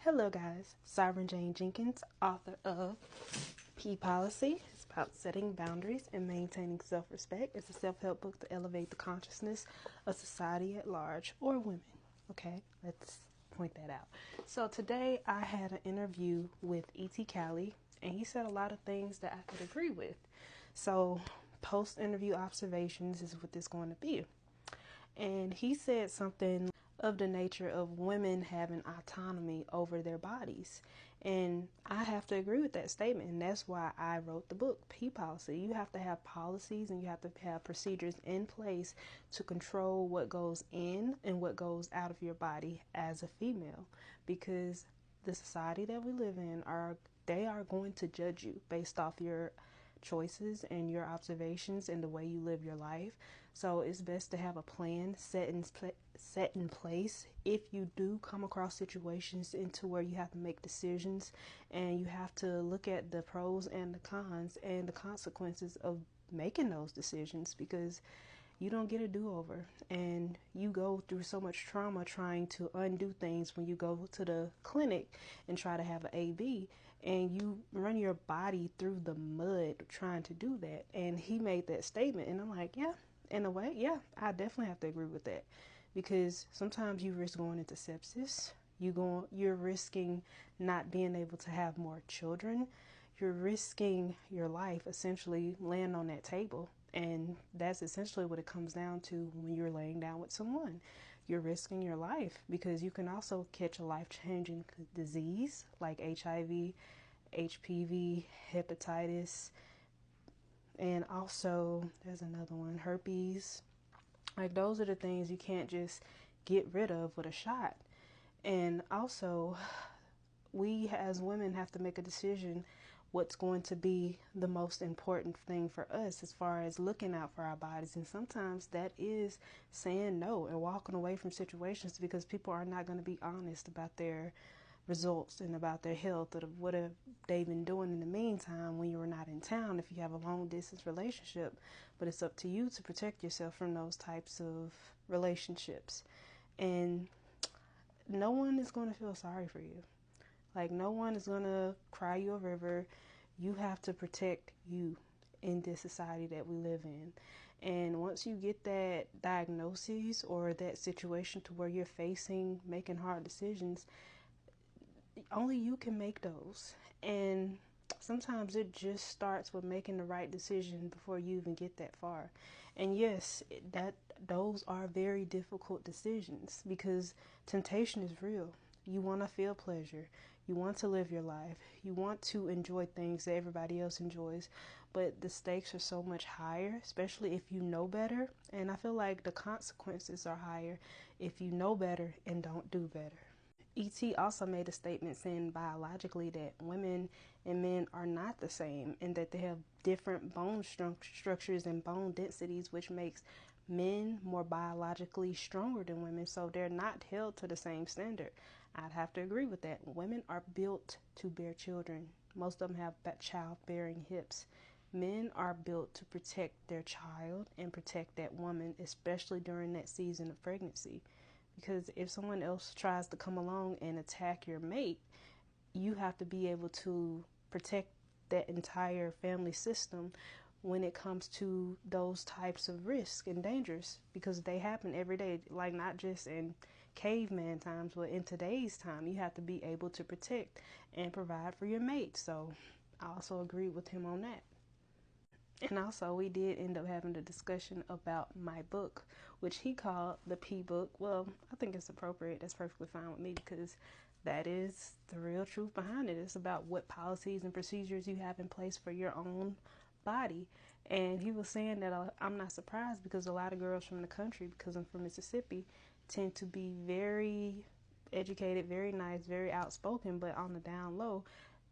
Hello, guys. Sovereign Jane Jenkins, author of P Policy. It's about setting boundaries and maintaining self respect. It's a self help book to elevate the consciousness of society at large or women. Okay, let's point that out. So, today I had an interview with E.T. Cali, and he said a lot of things that I could agree with. So, post interview observations is what this is going to be. And he said something of the nature of women having autonomy over their bodies. And I have to agree with that statement. And that's why I wrote the book, P Policy. You have to have policies and you have to have procedures in place to control what goes in and what goes out of your body as a female. Because the society that we live in they are going to judge you based off your choices and your observations and the way you live your life. So it's best to have a plan set in place if you do come across situations into where you have to make decisions, and you have to look at the pros and the cons and the consequences of making those decisions, because you don't get a do-over, and you go through so much trauma trying to undo things when you go to the clinic and try to have an AB, and you run your body through the mud trying to do that. And he made that statement, and I'm like, yeah, in a way, yeah, I definitely have to agree with that, because sometimes you risk going into sepsis. You're risking not being able to have more children. You're risking your life essentially laying on that table. And that's essentially what it comes down to when you're laying down with someone. You're risking your life, because you can also catch a life-changing disease like HIV, HPV, hepatitis, and also there's another one, herpes. Like, those are the things you can't just get rid of with a shot. And also, we as women have to make a decision what's going to be the most important thing for us as far as looking out for our bodies. And sometimes that is saying no and walking away from situations, because people are not going to be honest about their results and about their health, or what have they been doing in the meantime when you were not in town, if you have a long distance relationship. But it's up to you to protect yourself from those types of relationships. And no one is going to feel sorry for you. Like, no one is going to cry you a river. You have to protect you in this society that we live in. And once you get that diagnosis or that situation to where you're making hard decisions, only you can make those. And sometimes it just starts with making the right decision before you even get that far. And yes, those are very difficult decisions, because temptation is real. You want to feel pleasure. You want to live your life. You want to enjoy things that everybody else enjoys. But the stakes are so much higher, especially if you know better. And I feel like the consequences are higher if you know better and don't do better. E.T. also made a statement saying biologically that women and men are not the same, and that they have different bone structures and bone densities, which makes men more biologically stronger than women. So they're not held to the same standard. I'd have to agree with that. Women are built to bear children. Most of them have childbearing hips. Men are built to protect their child and protect that woman, especially during that season of pregnancy. Because if someone else tries to come along and attack your mate, you have to be able to protect that entire family system when it comes to those types of risks and dangers, because they happen every day. Like, not just in caveman times, but in today's time, you have to be able to protect and provide for your mate. So I also agree with him on that. And also, we did end up having a discussion about my book, which he called the P book. Well, I think it's appropriate. That's perfectly fine with me, because that is the real truth behind it. It's about what policies and procedures you have in place for your own body. And he was saying that I'm not surprised, because a lot of girls from the country, because I'm from Mississippi, tend to be very educated, very nice, very outspoken, but on the down low,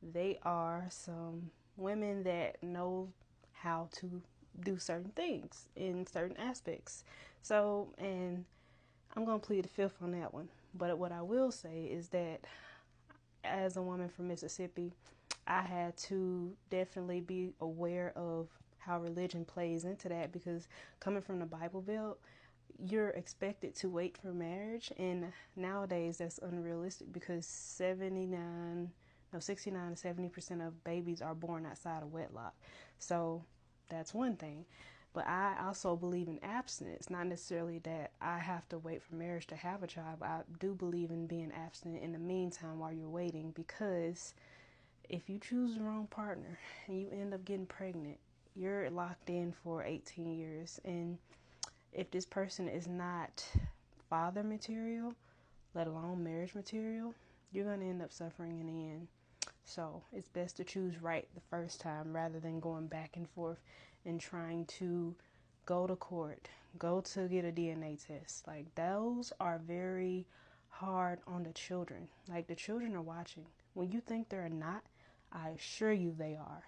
they are some women that know how to do certain things in certain aspects. So, and I'm going to plead the fifth on that one. But what I will say is that as a woman from Mississippi, I had to definitely be aware of how religion plays into that, because coming from the Bible Belt, you're expected to wait for marriage, and nowadays that's unrealistic because 69 to 70% of babies are born outside of wedlock. So that's one thing. But I also believe in abstinence, not necessarily that I have to wait for marriage to have a child, but I do believe in being abstinent in the meantime while you're waiting, because if you choose the wrong partner and you end up getting pregnant, you're locked in for 18 years. And if this person is not father material, let alone marriage material, you're going to end up suffering in the end. So it's best to choose right the first time rather than going back and forth and trying to go to court, go to get a DNA test. Like, those are very hard on the children. Like, the children are watching. When you think they're not, I assure you they are.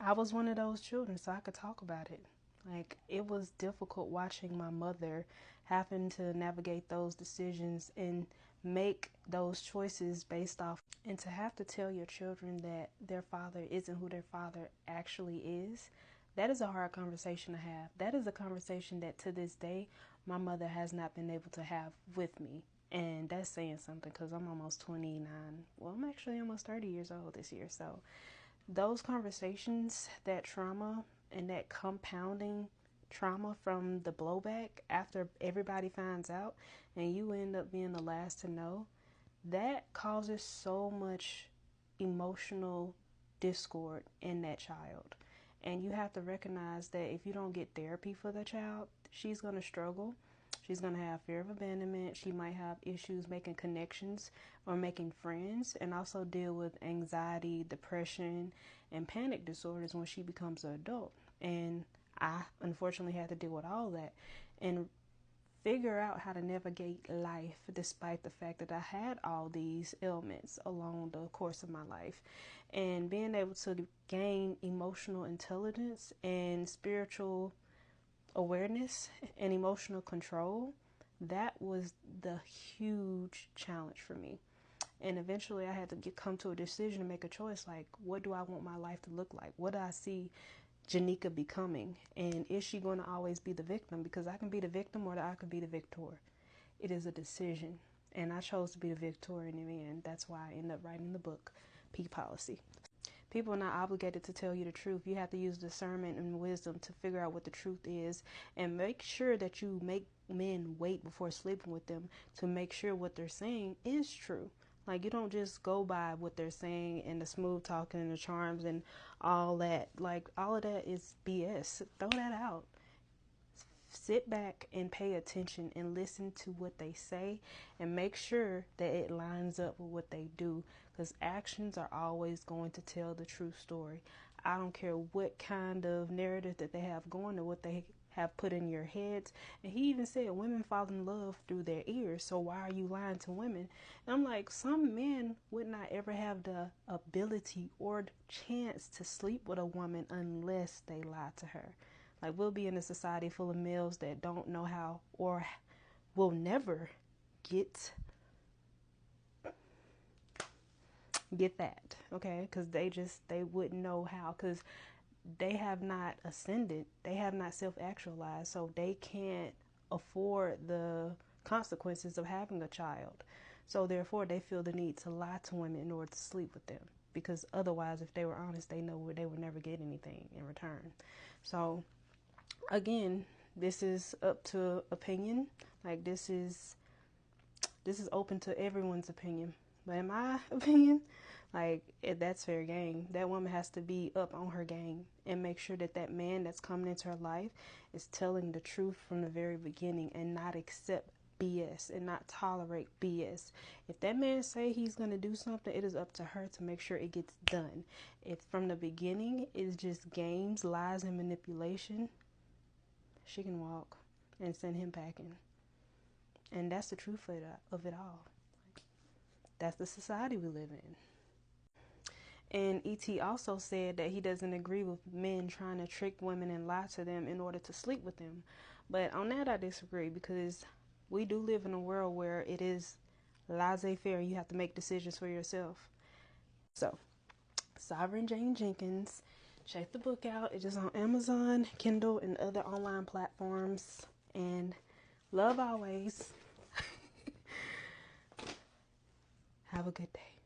I was one of those children, so I could talk about it. Like, it was difficult watching my mother having to navigate those decisions and make those choices based off, and to have to tell your children that their father isn't who their father actually is. That is a hard conversation to have. That is a conversation that to this day my mother has not been able to have with me. And that's saying something because I'm almost 29. Well, I'm actually almost 30 years old this year. So those conversations, that trauma and that compounding trauma from the blowback after everybody finds out and you end up being the last to know, that causes so much emotional discord in that child. And you have to recognize that if you don't get therapy for the child, she's going to struggle. She's going to have fear of abandonment. She might have issues making connections or making friends, and also deal with anxiety, depression, and panic disorders when she becomes an adult. And I unfortunately had to deal with all that and figure out how to navigate life despite the fact that I had all these ailments along the course of my life. And being able to gain emotional intelligence and spiritual awareness and emotional control, that was the huge challenge for me. And eventually I had to come to a decision to make a choice, like, what do I want my life to look like? What do I see Janika becoming? And is she going to always be the victim? Because I can be the victim or I could be the victor. It is a decision. And I chose to be the victor in the end. That's why I ended up writing the book, P Policy. People are not obligated to tell you the truth. You have to use discernment and wisdom to figure out what the truth is, and make sure that you make men wait before sleeping with them to make sure what they're saying is true. Like, you don't just go by what they're saying and the smooth talking and the charms and all that. Like, all of that is BS. Throw that out. Sit back and pay attention and listen to what they say and make sure that it lines up with what they do, because actions are always going to tell the true story. I don't care what kind of narrative that they have going or what they have put in your heads. And he even said women fall in love through their ears, so why are you lying to women? And I'm like, some men would not ever have the ability or chance to sleep with a woman unless they lie to her. Like, we'll be in a society full of males that don't know how or will never get that, okay? Because they wouldn't know how, because they have not ascended, they have not self-actualized, so they can't afford the consequences of having a child. So therefore, they feel the need to lie to women in order to sleep with them, because otherwise, if they were honest, they know they would never get anything in return. So again, this is up to opinion. Like, this is open to everyone's opinion. But in my opinion, like, that's fair game. That woman has to be up on her game and make sure that that man that's coming into her life is telling the truth from the very beginning and not accept BS and not tolerate BS. If that man say he's going to do something, it is up to her to make sure it gets done. If from the beginning it's just games, lies, and manipulation, she can walk and send him packing. And that's the truth of it all. That's the society we live in. And E.T. also said that he doesn't agree with men trying to trick women and lie to them in order to sleep with them. But on that I disagree, because we do live in a world where it is laissez-faire. You have to make decisions for yourself. So, Sovereign Jane Jenkins, check the book out. It is on Amazon, Kindle, and other online platforms. And Love always. Have a good day.